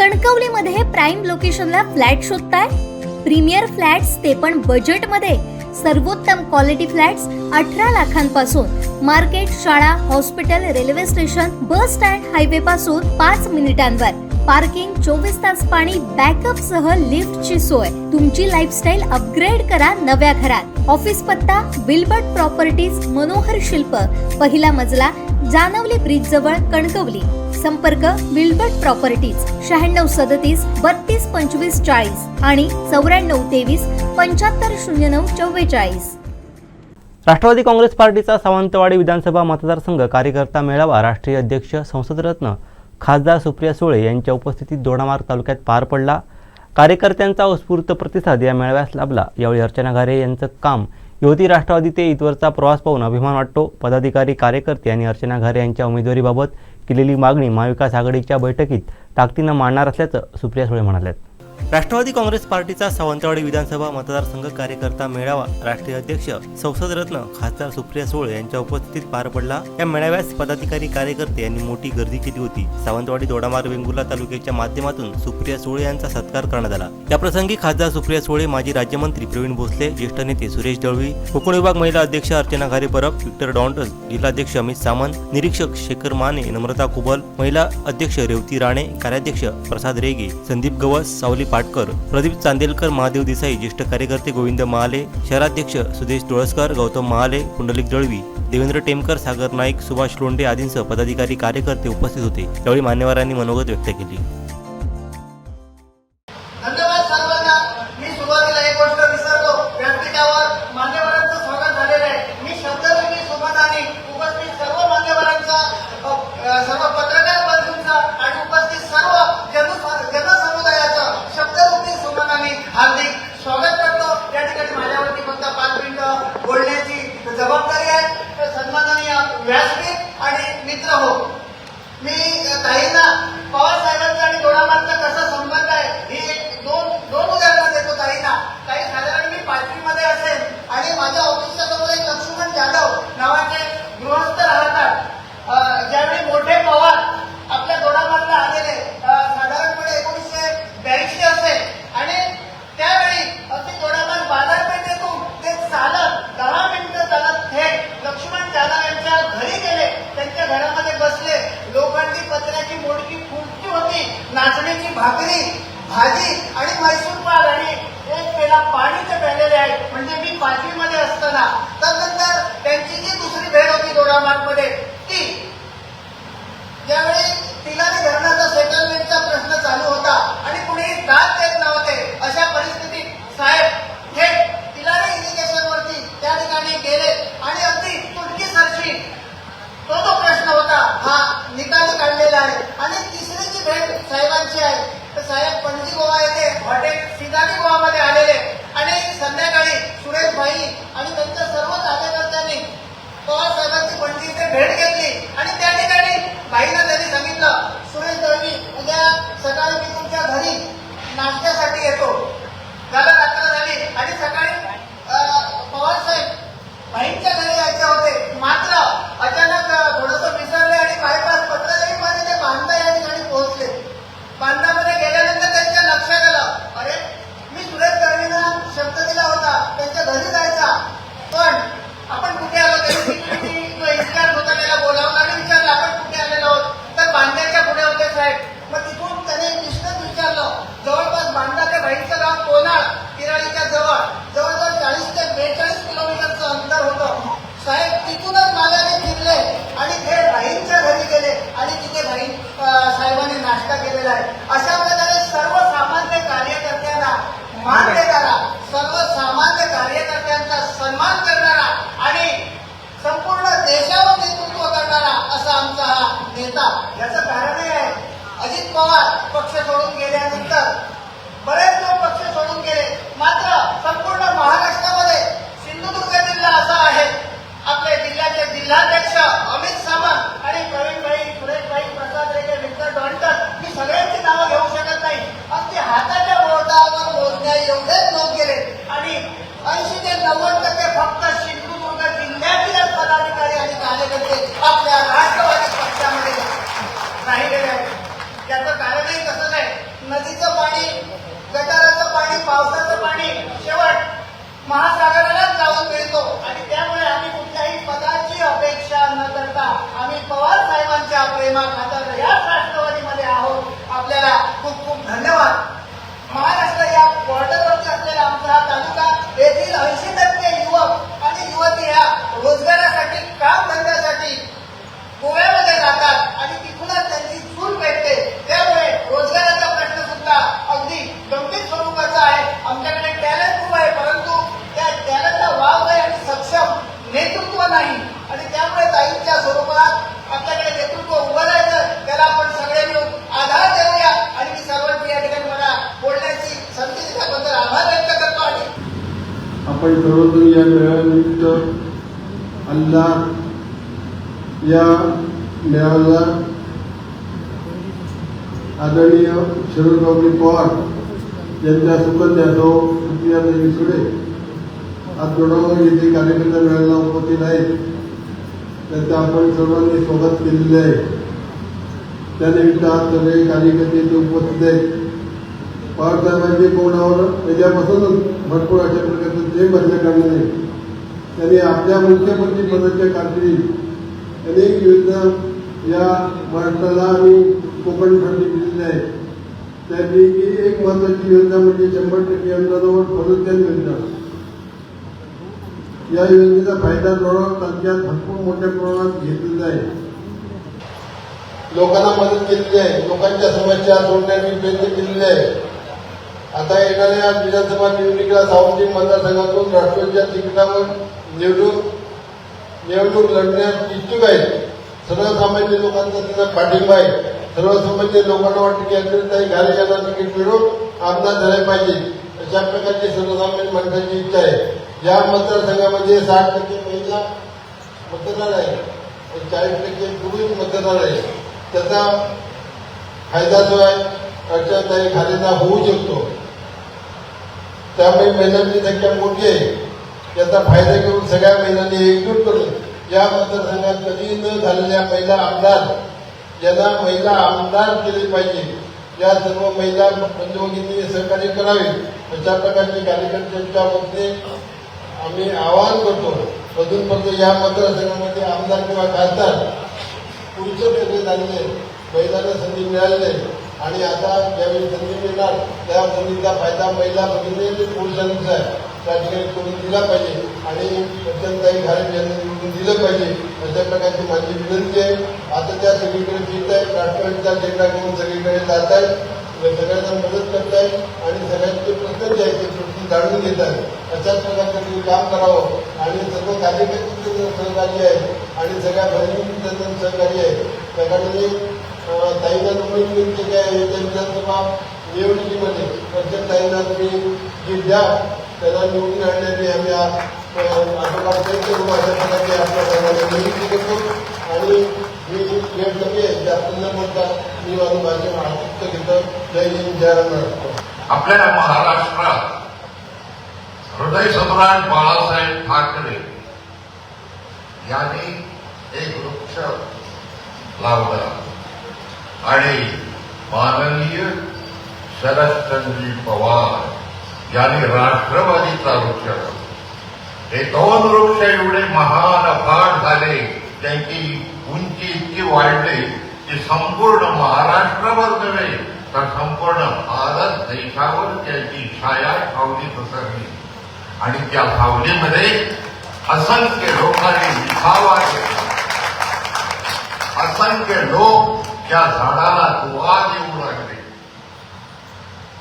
कणकवलीमध्ये prime लोकेशनला flat शोधताय? Premier flats ते पण बजेटमध्ये. सर्वोत्तम क्वालिटी फ्लॅट्स 18 लाखांपासून. मार्केट, शाळा, hospital, railway station, bus stand, highway पासून 5 मिनिटांवर. पार्किंग, 24 तास पाणी, बॅकअप सह लिफ्टची सोय. तुमची लाईफस्टाईल अपग्रेड करा नव्या घरात. ऑफिस पत्ता विल्बर्ट प्रॉपर्टीज, मनोहर शिल्प, पहिला मजला, जानवली ब्रिज जवळ, कणकवली. संपर्क विल्बर्ट प्रॉपर्टीज 9637 32 25 40 आणि 9423 75 09 44. राष्ट्रवादी काँग्रेस पार्टीचा सावंतवाडी विधानसभा मतदारसंघ कार्यकर्ता मेळावा राष्ट्रीय अध्यक्ष संसदरत्न खासदार सुप्रिया सुळे यांच्या उपस्थितीत दोडामार्ग तालुक्यात पार पडला. कार्यकर्त्यांचा उत्स्फूर्त प्रतिसाद या मेळाव्यास लाभला. यावेळी अर्चना घारे यांचं काम युवती राष्ट्रवादी ते इथवरचा प्रवास पाहून अभिमान वाटतो. पदाधिकारी, कार्यकर्ते यांनी अर्चना घारे यांच्या उमेदवारीबाबत केलेली मागणी महाविकास आघाडीच्या बैठकीत ताकदीनं मांडणार असल्याचं सुप्रिया सुळे म्हणाल्या. राष्ट्रवादी काँग्रेस पार्टीचा सावंतवाडी विधानसभा मतदारसंघ कार्यकर्ता मेळावा राष्ट्रीय अध्यक्ष संसदरत्न खासदार सुप्रिया सुळे यांच्या उपस्थितीत पार पडला. या मेळाव्यास पदाधिकारी, कार्यकर्ते यांनी मोठी गर्दी केली होती. सावंतवाडी, दोडामार्ग, वेंगुर्ला तालुक्याच्या माध्यमातून सुप्रिया सुळे यांचा सत्कार करण्यात आला. याप्रसंगी खासदार सुप्रिया सुळे, माजी राज्यमंत्री प्रवीण भोसले, ज्येष्ठ नेते सुरेश दळवी, कोकण विभाग महिला अध्यक्ष अर्चना घारे परब, विक्टर डॉन्टस, जिल्हाध्यक्ष अमित सामंत, निरीक्षक शेखर माने, नम्रता कुबल, महिला अध्यक्ष रेवती राणे, कार्याध्यक्ष प्रसाद रेगे, संदीप गवस, सावली पाटकर, प्रदीप चांदेलकर, महादेव देसाई, ज्येष्ठ कार्यकर्ते गोविंद महाले, शहराध्यक्ष सुदेश तुळसकर, गौतम महाले, पुंडलिक दळवी, देवेंद्र टेमकर, सागर नाईक, सुभाष लोंढे आदींसह पदाधिकारी, कार्यकर्ते उपस्थित होते. यावेळी मान्यवरांनी मनोगत व्यक्त केली. हार्दिक स्वागत करतो. या ठिकाणी माझ्यावरती फक्त 5 मिनिटं बोलण्याची जबाबदारी आहे. सन्माननीय व्यासपीठ आणि मित्र हो, मी ताईंना पवार साहेबांचा आणि दोडामार्गचा कसा संबंध आहे ही दोन उदाहरणं देतो ताईंना. ताई, साधारण मी 5वी मध्ये असेल आणि माझ्या ऑफिसच्या जवळ एक लक्ष्मण जाधव नावाचे गृहस्थ राहतात. ज्यावेळी मोठे पवार आपल्या दोडामार्गला आलेले साधारणपणे 1982 असेल आणि त्यावेळी अगदी दोडामार्ग बाजारपेठेतून ते चालत 10 मिनिटं चालत थेट लक्ष्मण जाधव यांच्या घरी गेले. त्यांच्या घरामध्ये बसले. लोखंडी पत्र्याची मोडकी खुर्ची होती, नाचणीची भाकरी, भाजी आणि मैसूर पाक आणि एक पेला पाणीचे प्यालेले आहे. म्हणजे मी 5वी मध्ये असताना. त्यानंतर त्यांची जी दुसरी भेट होती दोडामार्ग मध्ये, ती ज्यावेळी तिलारी धरणाचा सेटलमेंटचा प्रश्न चालू होता आणि कुणी दाद देत नव्हते, अशा परिस्थितीत साहेब थेट तिलारी इरिगेशनवरती त्या ठिकाणी गेले आणि अगदी तुटकीसरशी तो प्रश्न होता हा निकाली काढलेला आहे. आणि तिसरी जी भेट साहेबांची आहे तर साहेब पणजी गोवा येथे हॉटेल सिदानी गोवामध्ये आलेले आणि संध्याकाळी सुरेश भाई आणि त्यांच्या सर्व कार्यकर्त्यांनी पवार साहेबांची पणजी इथे भेट घेतली आणि त्या ठिकाणी भाईंना त्यांनी सांगितलं, सुरेश दळवी, उद्या सकाळी मी तुमच्या घरी नाश्त्यासाठी येतो. झालं, रात्र झाली आणि सकाळी पवार साहेब भाईंच्या घरी यायचे होते. मात्र अचानक थोडंसं विसरले आणि बायपास पत्रदेवी मध्ये ते बांधा या ठिकाणी पोहोचले. बांधामध्ये गेल्यानंतर त्यांच्या लक्षात आलं, अरे मी सुरेश दळवींना शब्द दिला होता त्यांच्या घरी जायचा, पण आपण कुठे आलो? त्यांनी जो इन्चार्ज होता त्याला बोलावलं आणि विचारलं, आपण कुठे आलेलो आहोत? तर बांध्याच्या पुढे होते साहेब. मग तिथून त्याने निष्ठच विचारलं. जवळपास बांधा ते भाईचं गाव कोनाळ, किराळीच्या जवळ जवळजवळ 40 ते 42 किलोमीटरचं अंतर होतं. साहेब तिथूनच मागाने फिरले आणि थेट भाईंच्या घरी गेले आणि तिथे भाई साहेबांनी नाश्ता केलेला आहे. अशा प्रकारे सर्वसामान्य कार्यकर्त्यांना मान देणारा, सर्वसामान्य कार्यकर्त्यांचा सन्मान करणारा आणि संपूर्ण देशावर नेतृत्व करणारा असा आमचा हा नेता. याचं कारणही आहे, अजित पवार पक्ष सोडून गेल्यानंतर बरेच लोक पक्ष सोडून गेले, मात्र संपूर्ण महाराष्ट्रामध्ये सिंधुदुर्ग जिल्हा असा आहे. आपल्या जिल्ह्याचे जिल्हाध्यक्ष अमित सामंत आणि प्रवीणभाई, सुरेशभाई, प्रसाद रेगे, विक्टर डॉन्टस, मी सगळ्यांची नावं घेऊ शकत नाही. अगदी हाताच्या बोटावर मोजण्या एवढेच लोक गेले आणि 80 ते 90% फक्त सिंधुदुर्ग जिल्ह्यातील पदाधिकारी आणि कार्यकर्ते आपल्या राष्ट्रवादी पक्षामध्ये राहिलेले आहेत. याचं कारणही तसंच आहे. नदीचं पाणी, गटाराचं पाणी, पावसाचं पाणी शेवट महासागरालाच जाऊन मिळतो आणि त्यामुळे आम्ही कुठल्याही पदाची अपेक्षा न करता आम्ही पवार साहेबांच्या प्रेमाखातर याच राष्ट्रवादीमध्ये आहोत. आपल्याला खूप खूप धन्यवाद. महाराष्ट्र या बॉर्डरवरती असलेला आमचा हा तालुका येथील 80% युवक आणि युवती ह्या रोजगारासाठी, काम धंद्यासाठी गोव्यामध्ये जातात आणि तिथूनच त्यांची चूल पेटते. त्यामुळे रोजगाराचा प्रश्न सुद्धा अगदी गंभीर स्वरूपाचा आहे. आमच्याकडे टॅलेंट खूप आहे, परंतु त्या टॅलेंटला वाव नाही आणि सक्षम नेतृत्व नाही आणि त्यामुळे ताईंच्या स्वरूपात आपल्याकडे नेतृत्व उभं राहायचं, त्याला आपण सगळे मिळून आधार देऊया. आणि मी सर्वांची या ठिकाणी मला बोलण्याची संधी दिल्याबद्दल आभार व्यक्त करतो. आणि आपण सर्वजण या मेळाव्यानिमित्त अल्लाह या मेळाव्याला आदरणीय शरदरावजी पवार यांच्या सुकन्या सौ सुप्रिया देवी सुळे आज दोडामार्ग येथे कार्यकर्ता मेळाव्याला उपस्थित आहेत. त्यांचं आपण सर्वांनी स्वागत केलेले आहे. त्यानिमित्त आज सगळे कार्यकर्ते इथे उपस्थित आहेत. पवार साहेबांच्या कोणावर याच्यापासूनच भरपूर अशा प्रकारचं जे बदल करणार आहे. त्यांनी आपल्या मुख्यमंत्री पदाच्या कारकिर्दीत अनेक योजना या महाराष्ट्राला आणि कोकणसाठी दिलेल्या आहेत. त्यापैकी एक महत्वाची योजना म्हणजे 100% अनुदानावर फलोद्यान योजना. या योजनेचा फायदा दोडामार्ग तालुक्यात भरपूर मोठ्या प्रमाणात घेतलेला आहे. लोकांना मदत केलेली आहे. लोकांच्या समस्या सोडण्याची प्रयत्न केलेले आहे. आता येणाऱ्या विधानसभा निवडणुकीला सावंगी मतदारसंघातून राष्ट्रवादीच्या तिकिटावर निवडणूक लढण्यास इच्छुक आहेत. सर्वसामान्य लोकांचा त्यांना पाठिंबा आहे. सर्वसामान्य लोकांना वाटतं की अंतरिताई घाले यांना तिकीट मिळून आमदार झाले पाहिजे, अशा प्रकारची सर्वसामान्य माणसाची इच्छा आहे. या मतदारसंघामध्ये 60% महिला मतदार आहे, 40% पुरुष मतदार आहे. त्याचा फायदा जो आहे अर्चनाताई घालेंना होऊ शकतो. त्यामुळे महिलांची संख्या मोठी आहे. याचा फायदा घेऊन सगळ्या महिलांनी एकजूट करून या मतदारसंघात कधी न झालेल्या महिला आमदार यांना महिला आमदार केले पाहिजे. या सर्व महिला बंधुभगिनींनी सहकार्य करावे, अशा प्रकारचे कार्यकर्त्यांच्या वतीने आम्ही आवाहन करतो. अजूनपर्यंत या मतदारसंघामध्ये आमदार किंवा खासदार पुरुष सगळे झालेले, महिलांना संधी मिळाली नाही आणि आता ज्यावेळी संधी मिळणार त्या संधीचा फायदा महिला भगिनी पुरुषांचा आहे. त्या ठिकाणी करून दिला पाहिजे आणि अर्चनाताई घाले यांना निवडून दिलं पाहिजे, अशा प्रकारची माझी विनंती आहे. आता त्या सगळीकडे फिरत आहेत, राष्ट्रवादीचा झेंडा घेऊन सगळीकडे जात आहेत, सगळ्यांना मदत करतायत आणि सगळ्यांचे प्रश्न जे आहेत ते प्रश्न जाणून घेत आहेत. अशाच प्रकारचं तुम्ही काम करावं आणि सर्व कार्यकर्त्यांचं सहकार्य आहे आणि सगळ्या भगिनींचं सहकार्य आहे. त्या कारणाने ताईंना नोंदणी जे काय आहे त्या विधानसभा निवडणुकीमध्ये अर्चनाताईंना तुम्ही जे द्या त्याला निवडून आणण्याचे आम्ही आटोकाट प्रयत्न करू. अशा प्रकारचे आपल्या सर्वांना विनंती करतो आणि मी वेळ कमी आहे जास्त न बोलता मी माझं भाषण आयुक्त घेतो. जय हिंद, जय महाराष्ट्र. आपल्या महाराष्ट्रात हृदय सम्राट बाळासाहेब ठाकरे यांनी एक वृक्ष लावला आणि माननीय शरदचंद्रजी पवार यांनी राष्ट्रवादीचा वृक्ष लावला. हे दोन वृक्ष एवढे महान अफाट झाले, त्यांची उंची इतकी वाढली की संपूर्ण महाराष्ट्रावर नव्हे तर संपूर्ण भारत देशावर त्याची छाया सावली पसरली आणि त्या सावलीमध्ये असंख्य लोकांनी विसावा केला. असंख्य लोक त्या झाडाला दुवा देऊ लागले.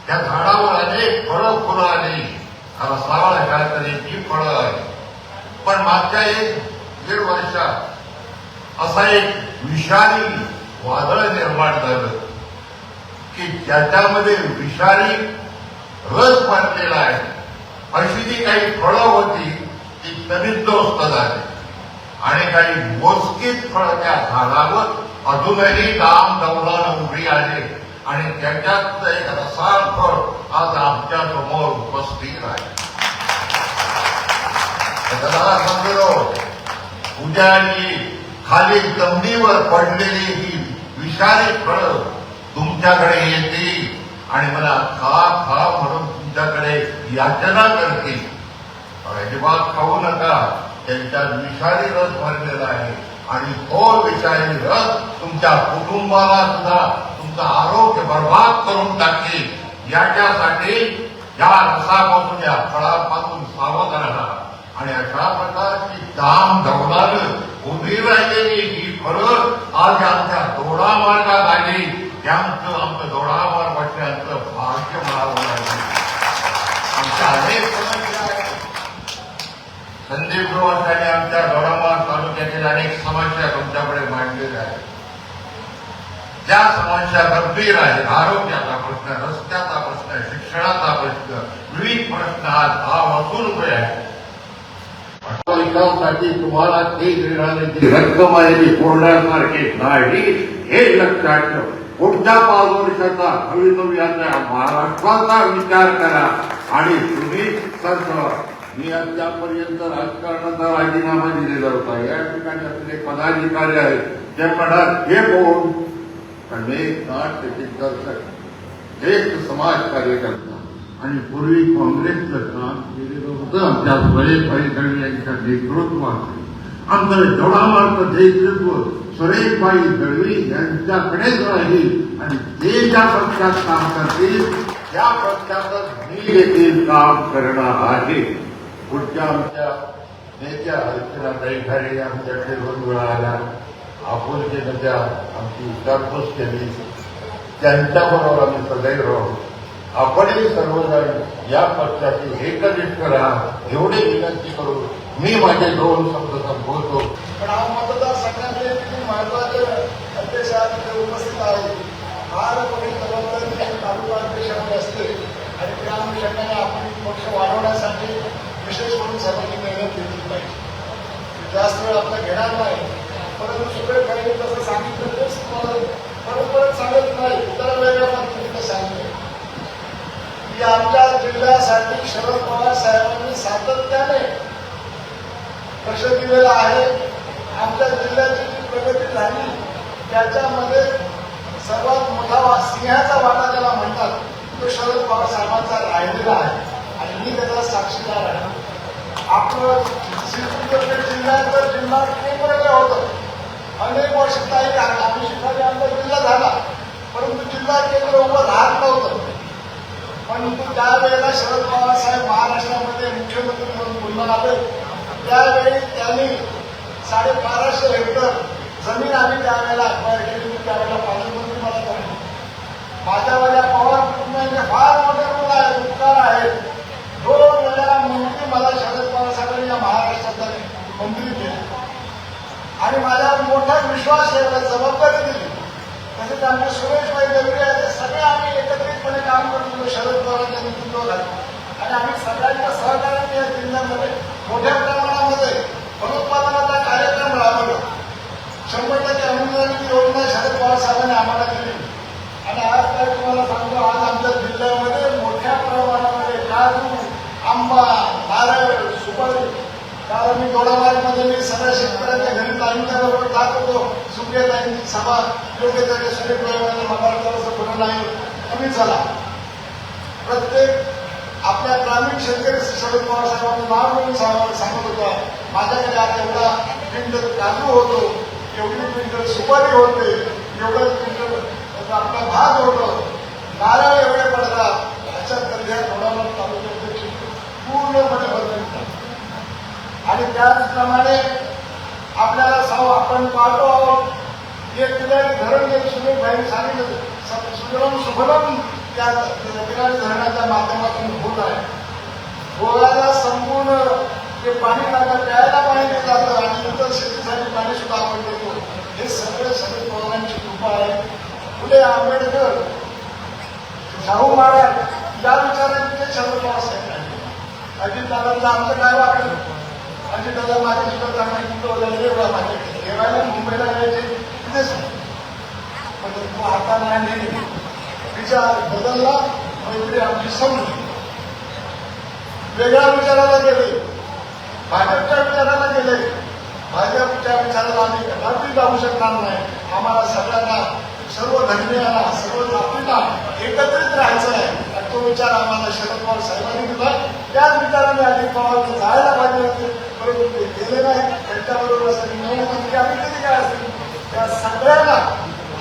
त्या झाडावर अनेक फळं फुलं आली, रसाळ अशा तऱ्हेची फळं आली. पण मागच्या 1-1.5 वर्षात असा एक विषारी वादळ निर्माण झालं की ज्याच्यामध्ये विषारी रस बनलेला आहे. अशी जी काही फळं होती ती तनिद्ध्वस्त झाली आणि काही मोजकीच फळं त्या झाडावर अजूनही दाम दौलान उभी आहे आणि त्याच्यात एक रसाळ फळ आज आमच्या समोर उपस्थित आहे. त्याला समजलो उद्या खाली जमिनीवर पडलेली ही विषारी फळं तुमच्याकडे येतील आणि मला खा खा म्हणून तुमच्याकडे याचना करतील. अजिबात खाऊ नका. त्यांच्यात विषारी रस भरलेला आहे आणि तो विषारी रस तुमच्या कुटुंबाला सुद्धा तुमचं आरोग्य बर्बाद करून टाकेल. याच्यासाठी या रसापासून या फळापासून सावध राहा. आणि अशा प्रकारची दाम धवणार उभी राहिलेली ही फळं आज आमच्या दोडामार्गात आली. आमचं दोडामार्ग बसण्याचं भाग्य मिळावं लागलं. आमच्या अनेक समस्या आहेत. संदीप गृहांनी आमच्या दोडामार्ग तालुक्यातील अनेक समस्या तुमच्याकडे मांडलेल्या आहेत. ज्या समस्या गंभीर आहेत. आरोग्याचा प्रश्न, रस्त्याचा प्रश्न, शिक्षणाचा प्रश्न, विविध प्रश्न आज भाव असून उभे आहेत. विकासासाठी तुम्हाला ते देणारी रक्कम आहे ती कोरड्यासारखी नाही हे लक्षात ठेव. पुढच्या 5 वर्षाचा भवितव्याच्या महाराष्ट्राचा विचार करा आणि तुम्ही सरसवा. मी आतापर्यंत राजकारणाचा राजीनामा दिलेला होता. या ठिकाणी असलेले पदाधिकारी आहेत ते म्हणतात हे कोण, पण मी नाट्यदिग्दर्शक ज्येष्ठ समाज कार्यकर्ता आणि पूर्वी काँग्रेसचं काम केलेलं होतं. आमच्या सुरेशभाई दळवी यांच्या नेतृत्वात आमचं दोडामार्ग नेतृत्व सुरेशभाई दळवी यांच्याकडेच राहील आणि ते ज्या पक्षात काम करतील त्या पक्षातच मी देखील काम करणार आहे. पुढच्या आमच्या नेत्या अर्चनाताई खरे आमच्याकडे 2 वेळा आल्या. आपुलकी नद्या आमची विचारपूस केली. त्यांच्याबरोबर आम्ही सदैव राहू. आपणही सर्वजण या पक्षाची एकनिष्ठ राहा एवढी विनंती करू मी माझे 2 शब्द संबोधतो. पण हा मतदारसंघातले किती महत्वाचे अध्यक्ष उपस्थित आहे. फार मोठी जबाबदारी तालुका अध्यक्षांनी असते आणि त्या अनुषंगाने आपण पक्ष वाढवण्यासाठी विशेष करून सर्वांनी मेहनत घेतली पाहिजे. जास्त वेळ आपला घेणार नाही, परंतु सुरेश भाईने तसं सांगितलं तेच तुम्हाला परत सांगत नाही. इतर वेगळ्या पद्धतीने सांगितलं की आमच्या जिल्ह्यासाठी शरद पवार साहेबांनी सातत्याने लक्ष दिलेलं आहे. आमच्या जिल्ह्याची जी प्रगती झाली त्याच्यामध्ये सर्वात मोठा सिंहाचा वाटा ज्याला म्हणतात तो शरद पवार साहेबांचा राहिलेला आहे आणि मी त्याचा साक्षीदार आहे. आपलं सिंधुदुर्ग जिल्ह्याचं जिल्हा केंद्र होतं. अनेक वर्ष काही आम्ही शिकारी आमचा जिल्हा झाला, परंतु जिल्हा केंद्र उभं राहत नव्हतं. परंतु त्यावेळेला शरद पवार साहेब महाराष्ट्रामध्ये मुख्यमंत्री म्हणून बोलून आले. त्यावेळी त्यांनी 1250 हेक्टर जमीन आम्ही त्यावेळेला अक्वायर केली. मी त्यावेळेला पालकमंत्री मला झाले. माझ्यावाल्या पवार कुटुंबाने फार मोठे रोल आहे, उपकार आहेत. 2 वेळेला मंत्री मला शरद पवार साहेबांनी या महाराष्ट्राचा मंत्री केले आणि माझ्यावर मोठा विश्वास ठेवला, जबाबदारी दिली. तसेच आमचे सुरेशभाई दळवी आहे ते सगळे आम्ही एकत्रितपणे काम करतो शरद पवारांच्या नेतृत्वाखाली आणि आम्ही सगळ्यांच्या सहकार्याने या जिल्ह्यामध्ये मोठ्या प्रमाणामध्ये फलोत्पादनाचा कार्यक्रम राबवला. 100% अनुदानित योजना शरद पवार साहेबांनी आम्हाला दिली आणि आज काय तुम्हाला सांगतो, आज आमच्या जिल्ह्यामध्ये मोठ्या प्रमाणामध्ये काजू, आंबा, नारळ, सुपारी. कारण मी दोडामार्गमध्ये मी सगळ्या शेतकऱ्यांच्या घरी ताईंच्या बरोबर जात होतो. सुप्रियाताईंची सभा योग्य जागे सुरेशभाई महाराष्ट्राचं पुढे नाही कमी झाला. प्रत्येक आपल्या ग्रामीण शेतकरी शरद पवार साहेबांना नाव घेऊन सांगत होता माझ्याकडे आज एवढा क्विंटल काजू होतो, एवढी क्विंटल सुपारी होते, एवढं क्विंटल आपला भात होतो, नारळ एवढे पडतात. अशा दर्जा दोडामार्ग तालुक्याचे पूर्णपणे बदलतात आणि त्याचप्रमाणे आपल्याला आपण पाहतो आहोत एक ठिकाणी धरण जे सुरेशभाईंनी सांगितलं सुजलम सुफलम त्या ठिकाणी धरणाच्या माध्यमातून होत आहे. गोव्याला संपूर्ण ते पाणी लागतं, प्यायला पाणी दिलं जातं आणि इतर शेतीसाठी पाणी सुद्धा आपण देतो. हे सगळं शरद पवारांची कृपा आहे. फुले आंबेडकर, शाहू महाराज या विचारांचे शरद पवार साहेब आहे. अजितदादांचं आमचं काय वाटलं, अजितदादा माझे सुद्धा चांगले वेगळा माझे ठेवायला मुंबईला यायचे तिथेच परंतु आता नाही. विचार बदलला, मैत्री आमची संपली. वेगळ्या विचाराला गेले, भाजपच्या विचाराला गेले. भाजपच्या विचाराला आम्ही कदापि जाऊ शकणार नाही. आम्हाला सगळ्यांना, सर्व धर्मीयांना, सर्व जातींना एकत्रित राहायचं. विचार आम्हाला शरद पवार साहेबांनी दिला, त्याच विचाराने अजित पवार जायला पाहिजे होते, परंतु ते गेले नाही. त्यांच्याबरोबर मंत्री आम्ही कधी काय असतील त्या सगळ्यांना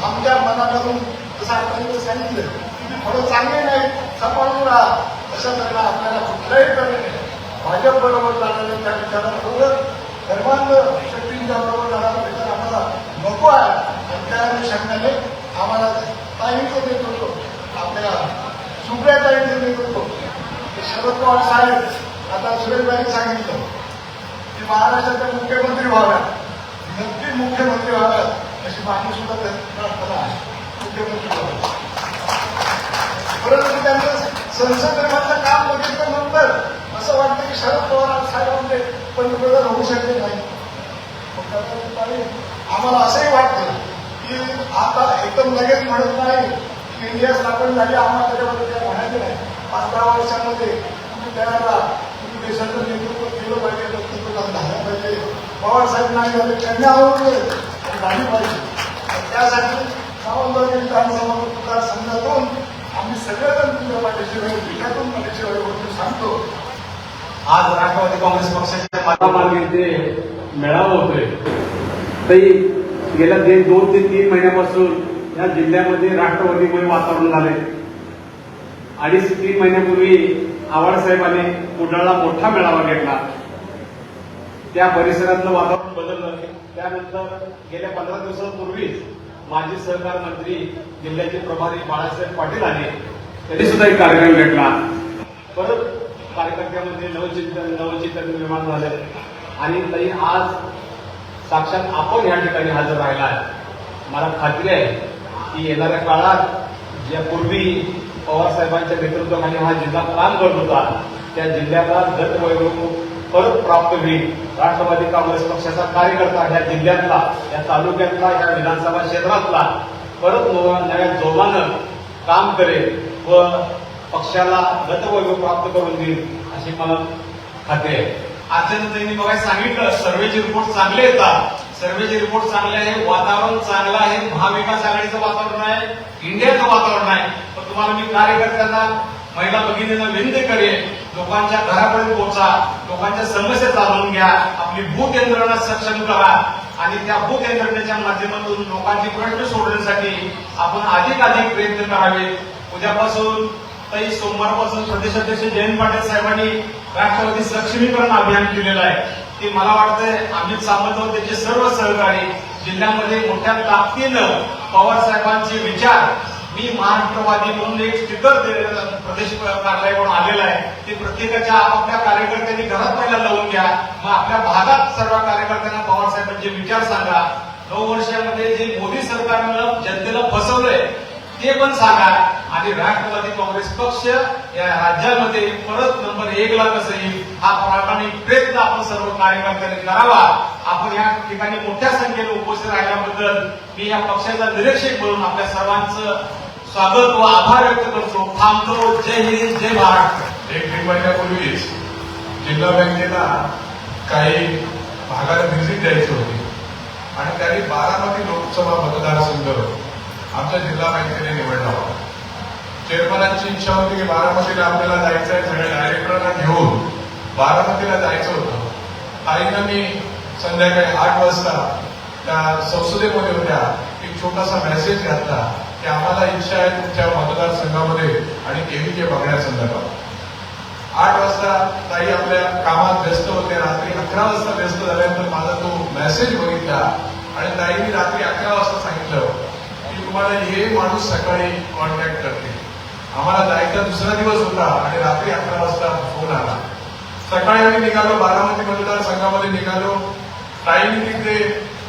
आमच्या मनामधून जसं आपण सांगितलं की थोडं चांगले नाही, सांभाळून राहा, अशा तऱ्हेने आपल्याला कुठल्याही तऱ्हेने भाजप बरोबर जाणारे त्या विचाराबरोबर धर्मांध शक्तींच्या बरोबर जाणारा विचार आम्हाला नको आहे. आणि त्या अनुषंगाने आम्हाला ताईंचं नेतृत्व, आपल्या सुप्रियाताईंचं नेतृत्व, शरद पवार साहेब आता सुरेशबाईंनी सांगितलं की महाराष्ट्राचे मुख्यमंत्री व्हाव्यात, नक्की मुख्यमंत्री व्हाव्यात अशी मागणी सुद्धा प्रार्थना आहे, मुख्यमंत्री व्हाव्यात. परंतु त्यांचं संसद निर्माणाचं काम बघितल्यानंतर असं वाटतं की शरद पवार साहेबांचे पंतप्रधान होऊ शकले नाही. आम्हाला असंही वाटतं की आता एकदम लगेच म्हणत नाही की इंडिया स्थापन झाली, आम्हाला त्याच्याबद्दल काय म्हणायचं नाही. 5-10 वर्षांमध्ये तुम्ही तयार राहा, तुम्ही देशाचं नेतृत्व केलं पाहिजे, पंतप्रधान झालं पाहिजे. पवार साहेब नाही झाले, त्यांनी आवडले झाली पाहिजे. त्यासाठी सावंतवाडी विधानसभा मतदारसंघातून आम्ही सगळेजण तुमच्या पाठीशी राहू, देशातून पाठीशी राहू सांगतो. आज राष्ट्रवादी काँग्रेस पक्षाच्या मार्गाने मेळावा होतोय. तरी गेल्या 2 ते 3 महिन्यापासून या जिल्ह्यामध्ये राष्ट्रवादीमुळे वातावरण झाले. 2.5 ते 3 महिन्यापूर्वी आव्हाड साहेबांनी कुडाळला मोठा मेळावा घेतला. त्या परिसरातलं वातावरण बदललं. त्यानंतर गेल्या 15 दिवसांपूर्वीच माजी सहकार मंत्री जिल्ह्याचे प्रभारी बाळासाहेब पाटील आले, त्यांनी सुद्धा एक कार्यक्रम घेतला. परत कार्यकर्त्यामध्ये नवचिंतन निर्माण झालं आणि तरी आज साक्षात आपण या ठिकाणी हजर राहिला आहे. मला खात्री आहे की येणाऱ्या काळात ज्या पूर्वी पवार साहेबांच्या नेतृत्वाखाली हा जिल्हा काम करत होता त्या जिल्ह्याला गतवैभव परत प्राप्त होईल. राष्ट्रवादी काँग्रेस पक्षाचा कार्यकर्ता या जिल्ह्यातला, या तालुक्यातला, या विधानसभा क्षेत्रातला परत नव्या जोमानं काम करेल व पक्षाला गतवैभव प्राप्त करून देईल अशी मला खात्री आहे. आचार्यताईंनी बघायला सांगितलं, सर्वेचे रिपोर्ट चांगले येतात. सर्वेचे रिपोर्ट चांगले आहे, वातावरण चांगलं आहे, महाविकास आघाडीचं वातावरण आहे, इंडियाचं वातावरण आहे. पण तुम्हाला मी कार्यकर्त्यांना, महिला भगिनींना विनंती करेन, लोकांच्या घरापर्यंत पोहोचा, लोकांच्या समस्या जाणून घ्या, आपली बूथ यंत्रणा सक्षम करा आणि त्या बूथ यंत्रणेच्या माध्यमातून लोकांचे प्रश्न सोडवण्यासाठी आपण अधिकाधिक प्रयत्न करावे. उद्यापासून तरी सोमवारपासून प्रदेशाध्यक्ष जयंत पाटील साहेबांनी राष्ट्रवादी सक्षमीकरण अभियान केलेलं आहे. ते मला वाटतंय अमित सावंत व त्याचे सर्व सहकारी जिल्ह्यामध्ये मोठ्या ताकदीनं पवार साहेबांचे विचार, मी महाराष्ट्रवादी म्हणून एक स्टिकर प्रदेश कार्यालयाकडून आलेला आहे, ते प्रत्येकाच्या आपापल्या कार्यकर्त्यांनी घरात पहिला लावून घ्या. मग आपल्या भागात सर्व कार्यकर्त्यांना पवार साहेबांचे विचार सांगा. 9 वर्षामध्ये जे मोदी सरकारनं जनतेला फसवलंय ते पण सांगा आणि राष्ट्रवादी काँग्रेस पक्ष या राज्यामध्ये परत नंबर 1 ला कसं येईल हा प्रामाणिक प्रयत्न आपण सर्व कार्यकर्त्यांनी करावा. आपण या ठिकाणी मोठ्या संख्येने उपस्थित राहिल्याबद्दल मी या पक्षाचा निरीक्षक म्हणून आपल्या सर्वांचं स्वागत व आभार व्यक्त करतो. थांबतो. जय हिंद, जय महाराष्ट्र. 1 महिन्यापूर्वीच जिल्हा बँकेला काही भागाला व्हिजिट द्यायची होती आणि त्यांनी बारामती लोकसभा मतदारसंघ आमच्या जिल्हा बँकेने निवडला होता. चेअरमनांची इच्छा होती की बारामतीला आपल्याला जायचं आहे, सगळ्या डायरेक्टरांना घेऊन बारामतीला जायचं होतं. ताईंना मी संध्याकाळी 8 वाजता त्या संसदेमध्ये होत्या, एक छोटासा मेसेज घातला की आम्हाला इच्छा आहे तुमच्या मतदारसंघामध्ये आणि केव्हीके बघण्यासंदर्भात. 8 वाजता ताई आपल्या कामात व्यस्त होते. रात्री 11 वाजता व्यस्त झाल्यानंतर माझा तो मेसेज बघितला आणि ताईंनी रात्री 11 वाजता सांगितलं की तुम्हाला हे माणूस सकाळी कॉन्टॅक्ट करते. आम्हाला जायचा दुसरा दिवस होता आणि रात्री 11 वाजता फोन आला. सकाळी आम्ही निघालो, बारामती मतदारसंघामध्ये निघालो. ताईंनी तिथे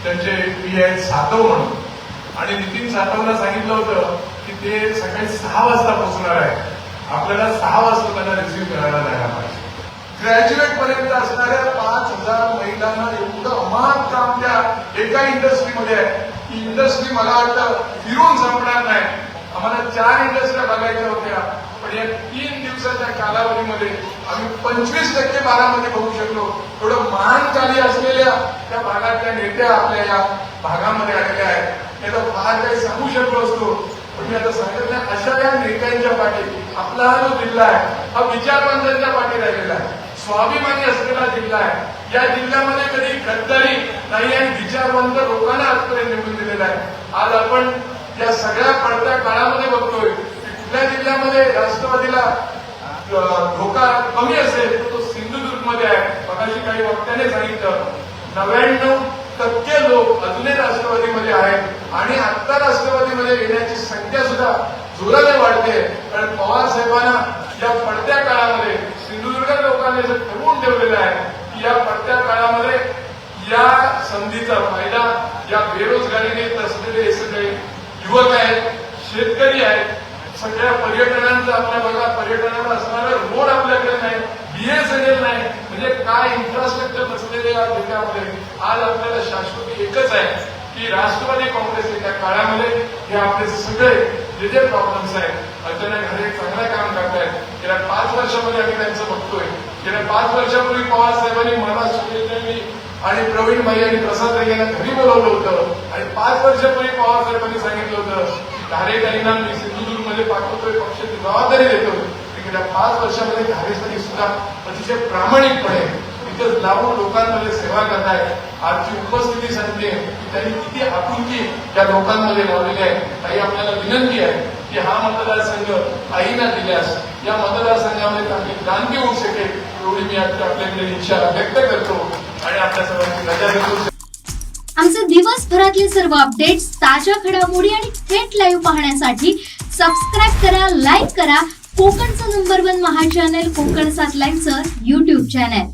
त्यांचे पी आहेत सातव म्हणून आणि नितीन सातवला सांगितलं होतं की ते सकाळी 6 वाजता पोहोचणार आहे. आपल्याला 6 वाजता त्यांना रिसिव्ह करायला जायला पाहिजे. ग्रॅज्युएट पर्यंत असणाऱ्या 5,000 महिलांना एवढं अमाप काम त्या एका इंडस्ट्रीमध्ये आहे. ही इंडस्ट्री मला वाटतं फिरून संपणार नाही. आम्हाला 4 इंडस्ट्र्या बघायच्या होत्या पण या 3 दिवसाच्या कालावधीमध्ये आम्ही 25% भागामध्ये बघू शकलो. थोडं मान खाली असलेल्या त्या भागातल्या नेत्या आपल्या या भागामध्ये आलेल्या आहेत. त्याला फार काही सांगू शकलो असतो पण मी आता सांगितलं अशा या नेत्यांच्या पाठी आपला हा जो जिल्हा आहे हा विचारवंतांच्या पाठी राहिलेला आहे, स्वाभिमानी असलेला जिल्हा आहे. या जिल्ह्यामध्ये कधी गद्दारी नाही आणि विचारवंत लोकांना आजपर्यंत निवडून दिलेला आहे. आज आपण या सगळ्या पडत्या काळामध्ये बघतोय की कुठल्या जिल्ह्यामध्ये राष्ट्रवादीला धोका कमी असेल तर तो सिंधुदुर्ग मध्ये आहे. मगाशी काही वक्त्याने सांगितलं 99% लोक अजूनही राष्ट्रवादीमध्ये आहेत आणि आता राष्ट्रवादीमध्ये येण्याची संख्या सुद्धा जोराने वाढते. कारण पवार साहेबांना या पडत्या काळामध्ये सिंधुदुर्ग लोकांनी असं ठरवून ठेवलेलं आहे की या पडत्या काळामध्ये या संधीचा फायदा या बेरोजगारीने त्रसलेले हे सगळे युवक आहेत, शेतकरी आहेत, सगळ्या पर्यटनांचं आपल्या बघा पर्यटनाला असणारं रोड आपल्याकडे नाही, BSNL नाही, म्हणजे काय इन्फ्रास्ट्रक्चर नसलेले या जिल्ह्यामध्ये आज आपल्याला शाश्वती एकच आहे की राष्ट्रवादी काँग्रेस येत्या काळामध्ये हे आपले सगळे जे प्रॉब्लेम्स आहेत अचानक घरी चांगलं काम करतायत. गेल्या 5 वर्षामध्ये आम्ही त्यांचं बघतोय. गेल्या 5 वर्षापूर्वी पवार साहेबांनी मला सुनील आणि प्रवीण भाई आणि प्रसाद भाई यांना घरी बोलवलं होतं आणि 5 वर्षापूर्वी पवार साहेबांनी सांगितलं होतं की धारेताईंना मी सिंधुदुर्गमध्ये पाठवतोय, पक्षाची जबाबदारी देतोय. गेल्या 5 वर्षामध्ये धारेताई सुद्धा अतिशय प्रामाणिकपणे तिथं जाऊन लोकांमध्ये सेवा करताय. आजची उपस्थिती सांगते की त्यांनी किती आपुलकी या लोकांमध्ये लावलेली आहे. ताई आपल्याला विनंती आहे की हा मतदारसंघ आईना दिल्यास या मतदारसंघामध्ये चांगली क्रांती होऊ शकेल एवढी मी आपल्याकडे इच्छा व्यक्त करतो आणि आपल्या सर्वांची रजा घेतो. आमचे दिवसभरातले सर्व अपडेट्स, ताज्या घडामोडी आणि थेट लाईव्ह पाहण्यासाठी सबस्क्राईब करा, लाईक करा कोकणचं नंबर 1 महा चॅनल कोकण 7 लाईव्हचं YouTube चॅनल.